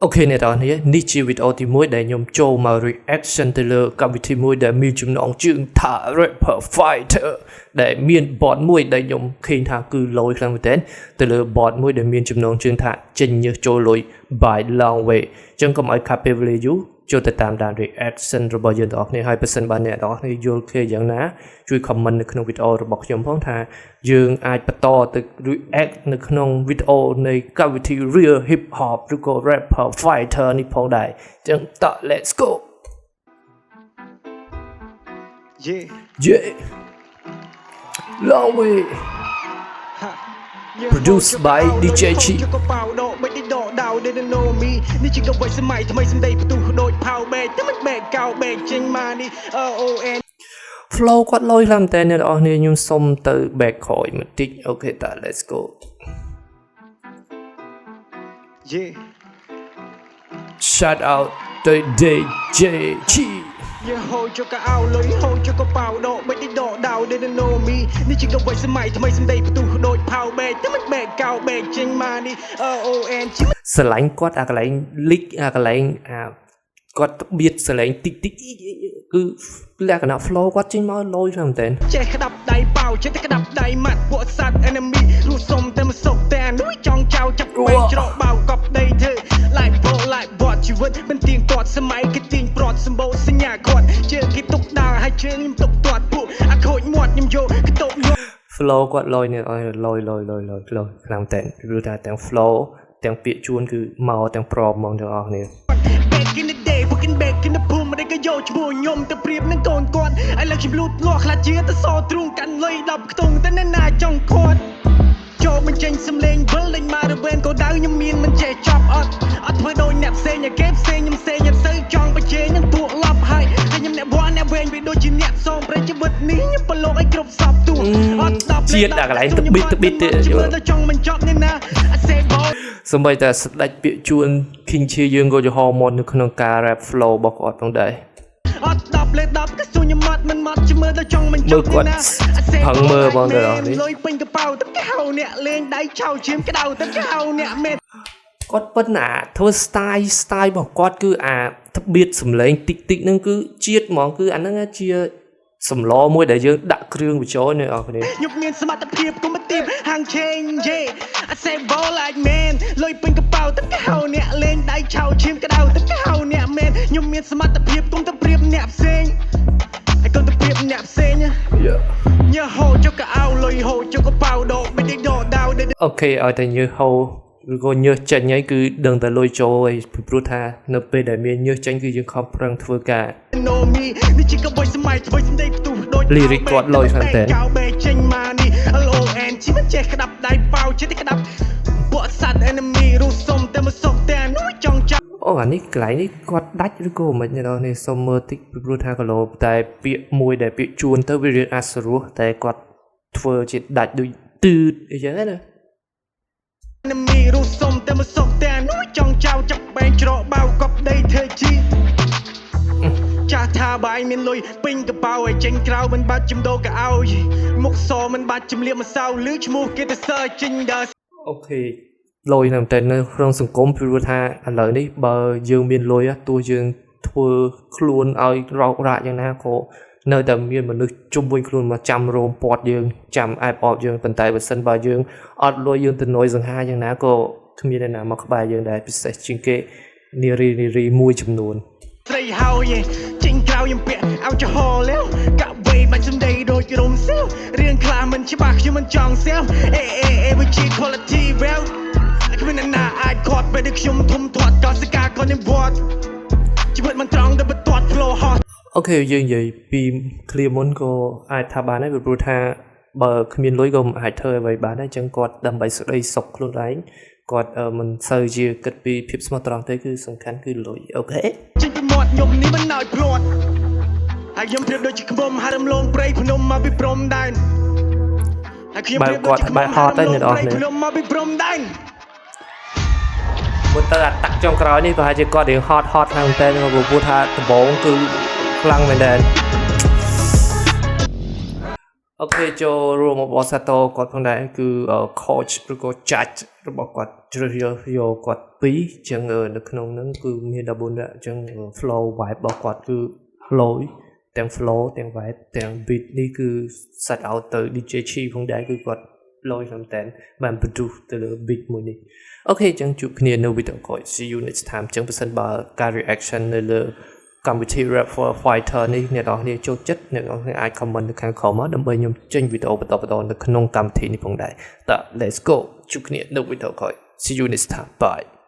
โอเคเนี่ยตอนนี้นี่ชีวิตอติมวยได้ยมโจมา reaction ទៅលើកម្មវិធីមួយដែលមានចំណងជើងថា Rapper Fighter ដែលមានបតមួយដែលខ្ញុំឃើញថាគឺលយខ្លាំងមែនទែនទៅលើបតមួយដែលមានចំណងជើងថាចេញញើសចូលលុយ by long way អញ្ចឹងកុំឲ្យខាត់ពេលវេលាយូរចូលទៅតាមដាន reaction របស់យើងទាំងអស់គ្នាហើយបើសិនបានអ្នកទាំងអស់គ្នាយល់ឃើញយ៉ាងណាជួយ comment នៅក្នុងវីដេអូរបស់ខ្ញុំផងថាយើងអាចបន្តទៅ react នៅក្នុងវីដេអូនៃកម្មវិធី Real Hip Hop ឬក៏ Rapper Fighter នេះផងដែរអញ្ចឹងតោះ let's go yeah long way produced by DJ Chi នេះជាកវ័យសម័យថ្មីសម្ដីផ្ទុះដូចផៅបែកតែមិនបែកកៅបែកចេញមកនេះ ON flow គាត់លយខ្លាំងតែអ្នកនរអស់គ្នាខ្ញុំសុំទៅ back ក្រោយបន្តិចអូខេតើ let's go yeah shout out to DJ Chi យើងហូរជកអោលុយហូរជកប៉ៅដកបិទដកដៅ Didn't know me នេះជាកវ័យសម័យថ្មីសម្ដីផ្ទុះដូចផៅបែកតែមិនបែកកៅបែកចេញមកនេះ ON ស្រឡាញ់គាត់អាកន្លែង leak អាកន្លែងគាត់បៀតស្រឡាញ់តិចតិចគឺលក្ខណៈ flow គាត់ចេញមកលយខ្លាំងមែនតើចេះក្តាប់ដៃប៉ៅចេះតែក្តាប់ដៃម៉ាត់ពួកសัตว์ enemy លួសុំតែមកសុកតែនោះចង់ចៅចាប់បែកច្រកបៅកប់ដីធ្វើ like ball like bot ជីវិតមិនទៀងទាត់សម័យគេទៀងប្រត់សម្បូរសញ្ញាគាត់ជើងគេទុកដើរហើយជើងខ្ញុំទុកទាត់ពួកអាខូចមាត់ខ្ញុំយកកតុកយក flow គាត់លយនេះឲ្យលយខ្លាំងតែពីព្រោះថាទាំង flow ទាំងពាក្យជួនគឺមកទាំងប្រមហ្មងទាំងអស់គ្នា back in the day fucking back in the boom មិនក៏យកឈ្មោះខ្ញុំទៅប្រៀបនឹងកូនគាត់ឥឡូវខ្ញុំលូតលាស់ខ្លាចជាទៅសទ្រូងកាន់លុយ10ខ្ទង់តែណាចង់គាត់ចូលបញ្ចេញសំឡេងវិលលេងមករវេនកោដៅខ្ញុំមានមិនចេះចប់អត់ធ្វើដូចអ្នកផ្សេងគេផ្សេងខ្ញុំផ្សេងខ្ញុំទៅចង់បញ្ចេញនឹងពួកឡប់ហើយខ្ញុំអ្នកវ៉ាអ្នកវែងវាដូចជាអ្នកសងប្រជីវិតនេះខ្ញុំប្រឡូកឲ្យគ្រប់សពទួអត់10ជាតិអាកន្លែងទឹកប៊ីតទៀតចង់មិនចប់នេះណាអាសេបោសម្បីតែស្ដេចពាក្យជួន King Chi យើងក៏ចំហមកនៅក្នុងការ rap flow របស់គាត់ផងដែរអត់10លេខ10ក៏ស៊ូញមាត់មិនមាត់មើលទៅចង់មិនចប់ណាហឹងមើលបងទៅអស់នេះលុយពេញកប៉ៅទៅគេហៅអ្នកលេងដៃឆៅឈាមក្តៅទៅគេហៅអ្នកមេគាត់ប៉ុណ្ណាធ្វើ style របស់គាត់គឺអាត្បៀតសំឡេងតិចហ្នឹងគឺជាតិហ្មងគឺអាហ្នឹងជាសម្លមួយដែលយើងដាក់គ្រឿងបញ្ចូលនេះអស់គ្នាខ្ញុំមានសមត្ថភាពកុំទីបហាងឆេងយេ I say ball like man លុយពេញកប៉ៅទៅគេហៅអ្នកលេងដៃឆៅឈាមក្តៅទៅគេហៅអ្នកមែនខ្ញុំមានសមត្ថភាពកុំទៅប្រៀបអ្នកផ្សេងហើយកុំទៅប្រៀបអ្នកផ្សេងញើហូចុកកៅលុយហូចុកកប៉ៅដកមិនដេកដកដៅអូខេឲ្យតែញើហូឬក៏ញើសចេញហើយគឺដឹងតែលុយចូលហើយពីព្រោះថានៅពេលដែលមានញើសចេញគឺយើងខំប្រឹងធ្វើការនេះជាកបួយសម័យធ្វើសម្ដីផ្ទុះដូចលីរិកគាត់លុយមែនតើកៅបែកចេញមកនេះ LON ជីមិនចេះក្តាប់ដៃប៉ៅចេះតែក្តាប់ពួកសัตว์ enemy រូសុំតែមកសុកតែនោះចង់ចាប់អូអានេះកន្លែងនេះគាត់ដាច់ឬក៏មិនដល់នេះសុំមើលតិចពីព្រោះថាកលោតែពាក្យមួយដែលពាក្យជួនទៅវារៀងអាសរោះតែគាត់ធ្វើជាដាច់ដូចទឺតអីចឹងណាenemy រូសុំតែមកសុកតែនោះចង់ចៅចាប់បែងច្រកបៅកប់ដីធ្វើជីចាស់ថាបាយមានលុយពេញកប៉ៅឲ្យចេញក្រៅមិនបាច់ចំដោកៅមុខសមិនបាច់ជំរាបម្សៅឬឈ្មោះគេទៅសើចេញដល់អូខេលុយនៅតែនៅក្នុងសង្គមព្រោះថាឥឡូវនេះបើយើងមានលុយទោះយើងធ្វើខ្លួនឲ្យរោគរាក់យ៉ាងណាក៏នៅតែមានមនុស្សជុំវិញខ្លួនមកចាំរោមពាត់យើងចាំអែបអបយើងប៉ុន្តែបើសិនបើយើងអត់លុយយើងទៅនយសង្ហាយ៉ាងណាក៏គ្មានអ្នកណាមកក្បែរយើងដែរពិសេសជាងគេនារីមួយចំនួនស្រីហើយចេញក្រៅខ្ញុំពាក់ឲ្យចំហแล้วកាក់វេបាច់សំដីដូចរំសាវរឿងខ្លះមិនច្បាស់ខ្ញុំមិនចង់សាវវិជា quality well គ្មានអ្នកណាអាចគាត់ពេលដែលខ្ញុំធំធាត់ក៏សកាក៏នឹងវត្តជីវិតមិនត្រង់តែបន្ទាត់ flow hot អូខេយើងនិយាយពី clear មុនក៏អាចថាបានដែរព្រោះថាបើគ្មានលុយក៏មិនអាចធ្វើអ្វីបានដែរអញ្ចឹងគាត់ដើម្បីសេចក្តីសុខខ្លួនឯងគាត់មិនសូវជាគិតពីភាពស្មោះត្រង់ទេគឺសំខាន់គឺលុយអូខេចេញពីមាត់ខ្ញុំនេះមិនឲ្យព្រាត់ហើយខ្ញុំប្រៀបដូចជាខ្មុំហារំលងព្រៃភ្នំមកពីព្រំដែនហើយខ្ញុំប្រៀបដូចជាខ្មុំហារំលងព្រៃភ្នំមកពីព្រំដែនមុនទៅអាតាក់ចុងក្រោយនេះប្រហែលជាគាត់រៀងហត់ខ្លាំងតែព្រោះថាដំបូងគឺខ្លាំងមែនដែរ អូខេចូលរួមរបស់សាតូគាត់ផងដែរគឺ coach ឬក៏ judge របស់គាត់ជ្រើសរើសយកគាត់ពីរអញ្ចឹងនៅក្នុងហ្នឹងគឺមាន14នាក់អញ្ចឹង flow vibe របស់គាត់គឺ flow ទាំង flow ទាំង vibe ទាំង beat នេះគឺ set out ទៅ DJ Chi ផងដែរគឺគាត់ flow មែនតើបាន produce ទៅលើ beat មួយនេះអូខេអញ្ចឹងជួបគ្នានៅវីដេអូក្រោយ see you next time អញ្ចឹងបើសិនបើការ reaction នៅលើកម្មវិធី Rap for Fighter នេះអ្នកនរគ្នាចូលចិត្តអ្នកនរគ្នាអាច comment នៅខាងក្រោមមកដើម្បីខ្ញុំចេញវីដេអូបន្តនៅក្នុងកម្មវិធីនេះផងដែរតើ let's go ជួបគ្នានៅវីដេអូក្រោយ see you next time bye